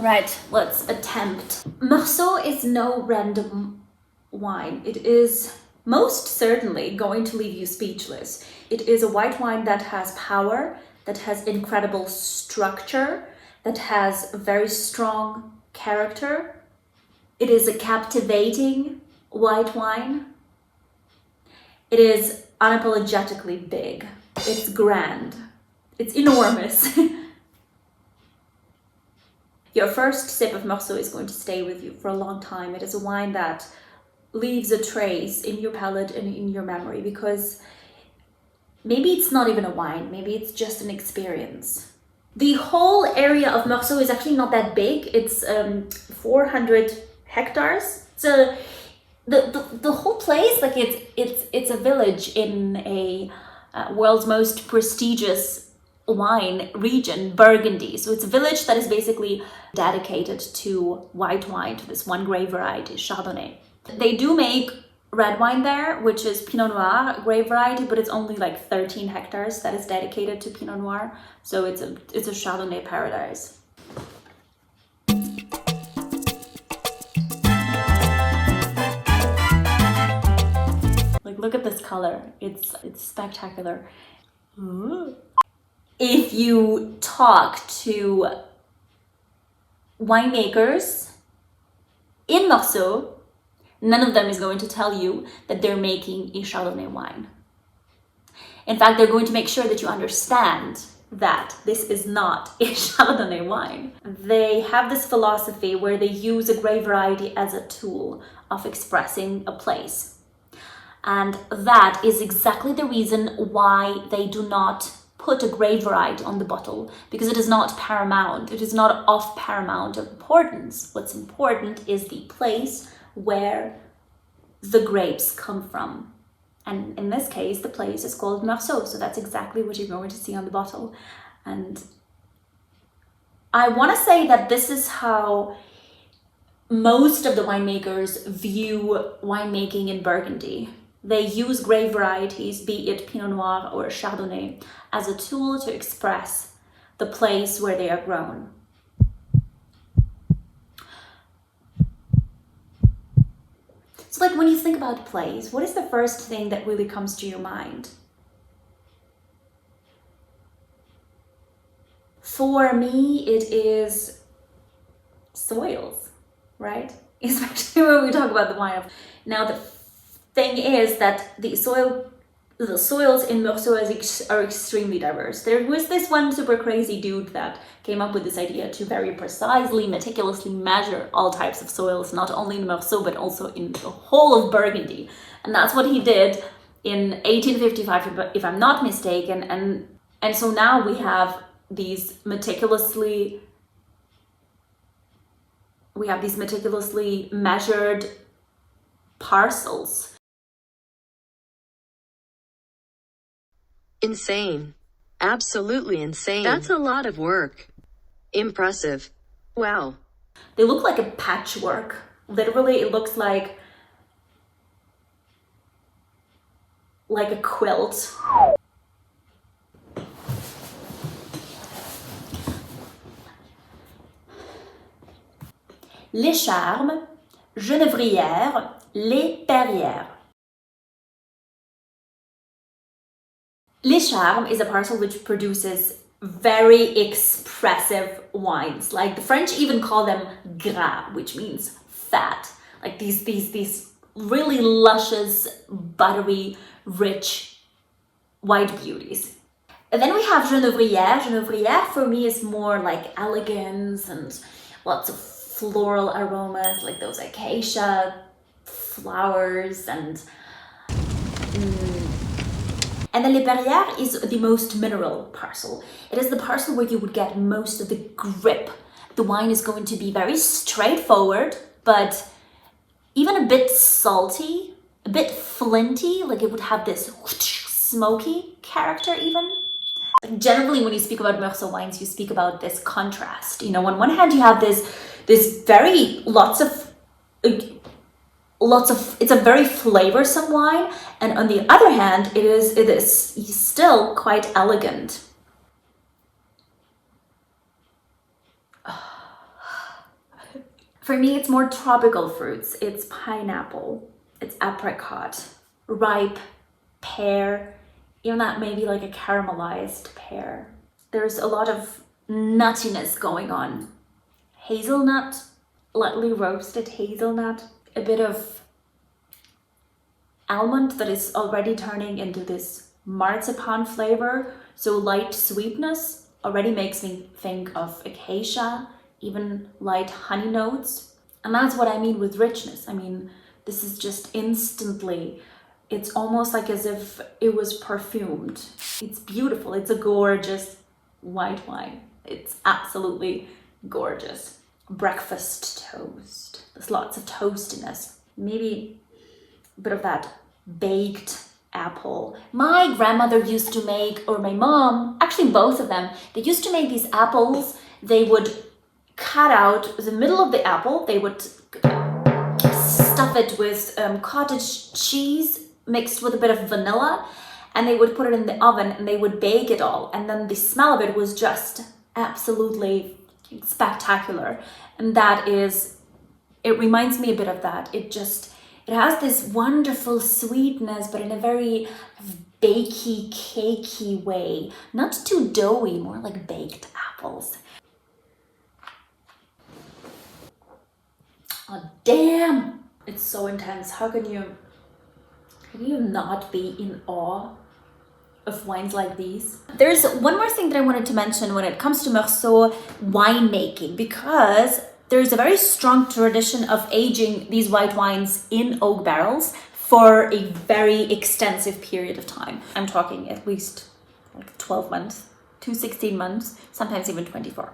Right, let's attempt. Meursault is no random wine. It is most certainly going to leave you speechless. It is a white wine that has power, that has incredible structure, that has very strong character. It is a captivating white wine. It is unapologetically big. It's grand. It's enormous. Your first sip of Meursault is going to stay with you for a long time. It is a wine that leaves a trace in your palate and in your memory, because maybe it's not even a wine, maybe it's just an experience. The whole area of Meursault is actually not that big. It's 400 hectares. So the whole place, like it's a village in a world's most prestigious wine region, Burgundy. So it's a village that is basically dedicated to white wine, to this one grape variety, Chardonnay. They do make red wine there, which is Pinot Noir grape variety, but it's only like 13 hectares that is dedicated to Pinot Noir. So it's a Chardonnay paradise. Like, look at this color. It's spectacular. Ooh. If you talk to winemakers in Meursault, none of them is going to tell you that they're making a Chardonnay wine. In fact, they're going to make sure that you understand that this is not a Chardonnay wine. They have this philosophy where they use a grape variety as a tool of expressing a place. And that is exactly the reason why they do not put a grape variety on the bottle, because it is not paramount. It is not of paramount importance. What's important is the place where the grapes come from. And in this case, the place is called Meursault. So that's exactly what you're going to see on the bottle. And I want to say that this is how most of the winemakers view winemaking in Burgundy. They use grape varieties, be it Pinot Noir or Chardonnay, as a tool to express the place where they are grown. So, like, when you think about place, what is the first thing that really comes to your mind? For me, it is soils, right? Especially when we talk about the wine. Now, the thing is that the soils in Meursault are extremely diverse. There was this one super crazy dude that came up with this idea to very precisely, meticulously measure all types of soils, not only in Meursault, but also in the whole of Burgundy. And that's what he did in 1855, if I'm not mistaken. And so now we have these meticulously measured parcels. Insane. Absolutely insane. That's a lot of work. Impressive. Wow. They look like a patchwork. Literally, it looks like a quilt. Les Charmes, Genevrières, les Perrières. Les Charmes is a parcel which produces very expressive wines. Like, the French even call them gras, which means fat. Like these really luscious, buttery, rich white beauties. And then we have Genevrières. Genevrières for me is more like elegance and lots of floral aromas, like those acacia flowers and then Les Perrières is the most mineral parcel. It is the parcel where you would get most of the grip. The wine is going to be very straightforward, but even a bit salty, a bit flinty, like it would have this smoky character even. Like, generally, when you speak about Meursault wines, you speak about this contrast. You know, on one hand, you have this very lots of, it's a very flavorsome wine, and on the other hand, it is still quite elegant. For me, it's more tropical fruits. It's pineapple, it's apricot, ripe pear, even that maybe like a caramelized pear. There's a lot of nuttiness going on. Hazelnut, lightly roasted hazelnut, a bit of almond that is already turning into this marzipan flavor. So light sweetness already makes me think of acacia, even light honey notes. And that's what I mean with richness. I mean, this is just instantly, it's almost like as if it was perfumed. It's beautiful. It's a gorgeous white wine. It's absolutely gorgeous. Breakfast toast. There's lots of toastiness. Maybe a bit of that baked apple. My grandmother used to make, or my mom, actually both of them, they used to make these apples. They would cut out the middle of the apple. They would stuff it with cottage cheese mixed with a bit of vanilla, and they would put it in the oven and they would bake it all. And then the smell of it was just absolutely spectacular. And that is, it reminds me a bit of that. It has this wonderful sweetness, but in a very bakey, cakey way. Not too doughy, more like baked apples. Oh, damn! It's so intense. How can you not be in awe of wines like these? There's one more thing that I wanted to mention when it comes to Meursault winemaking, because there's a very strong tradition of aging these white wines in oak barrels for a very extensive period of time. I'm talking at least like 12 months to 16 months, sometimes even 24.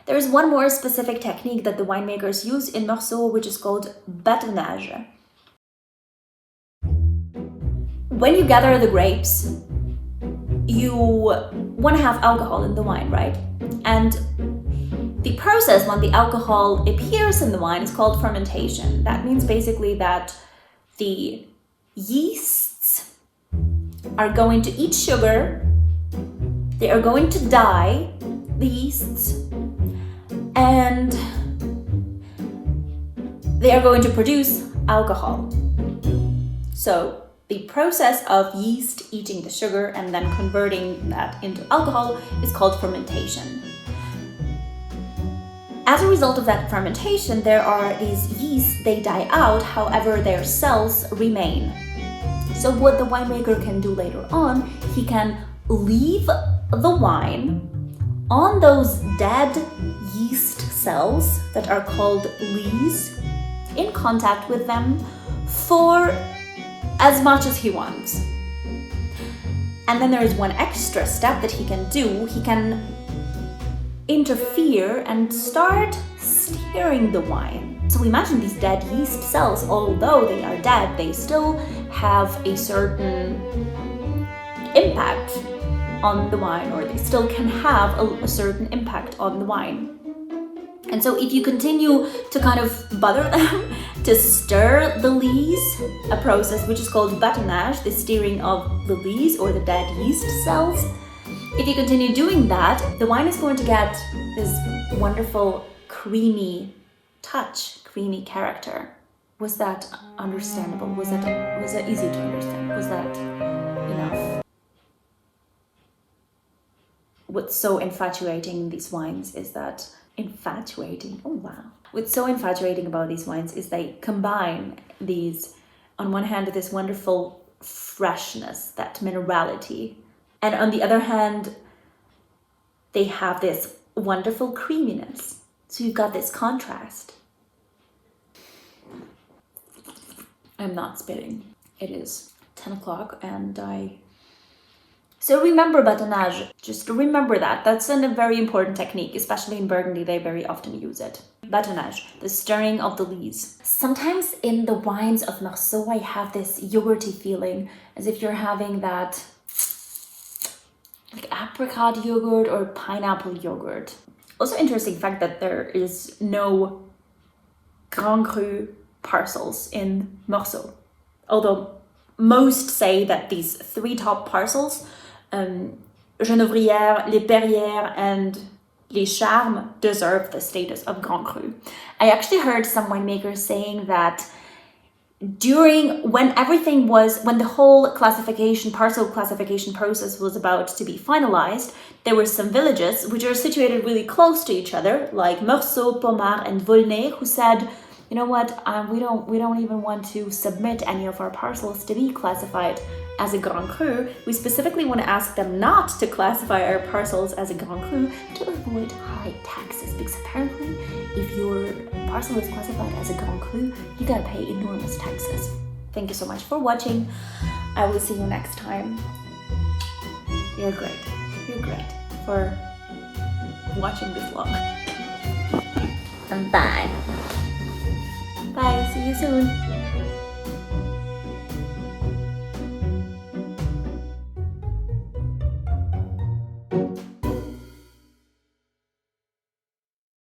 There is one more specific technique that the winemakers use in Meursault, which is called bâtonnage. When you gather the grapes, you want to have alcohol in the wine, right? And the process when the alcohol appears in the wine is called fermentation. That means basically that the yeasts are going to eat sugar, they are going to die, the yeasts, and they are going to produce alcohol. So the process of yeast eating the sugar and then converting that into alcohol is called fermentation. As a result of that fermentation, there are these yeasts, they die out, however their cells remain. So what the winemaker can do later on, he can leave the wine on those dead yeast cells that are called lees, in contact with them for as much as he wants. And then there is one extra step that he can do. He can interfere and start steering the wine. So imagine these dead yeast cells, although they are dead, they still have a certain impact on the wine, or they still can have a certain impact on the wine. And so if you continue to kind of bother them to stir the lees, a process which is called bâtonnage, the steering of the lees or the dead yeast cells, if you continue doing that, the wine is going to get this wonderful creamy touch, creamy character. Was that understandable? Was that easy to understand? Was that enough? What's so infatuating in these wines is that What's so infatuating about these wines is they combine these, on one hand, this wonderful freshness, that minerality, and on the other hand, they have this wonderful creaminess. So you've got this contrast. I'm not spitting. It is 10 o'clock and So remember bâtonnage, just remember that. That's a very important technique, especially in Burgundy, they very often use it. Bâtonnage, the stirring of the lees. Sometimes in the wines of Meursault, I have this yogurty feeling, as if you're having that like apricot yogurt or pineapple yogurt. Also interesting fact that there is no Grand Cru parcels in Meursault. Although most say that these three top parcels, Geneuvrière, Les Perrières, and Les Charmes deserve the status of Grand Cru. I actually heard some winemakers saying that when the whole parcel classification process was about to be finalized, there were some villages which are situated really close to each other, like Meursault, Pommard, and Volnay, who said, you know what, we don't even want to submit any of our parcels to be classified as a Grand Cru. We specifically want to ask them not to classify our parcels as a Grand Cru to avoid high taxes, because apparently if your parcel is classified as a Grand Cru, you gotta pay enormous taxes. Thank you so much for watching. I will see you next time. You're great. You're great for watching this vlog. And bye. Bye, see you soon.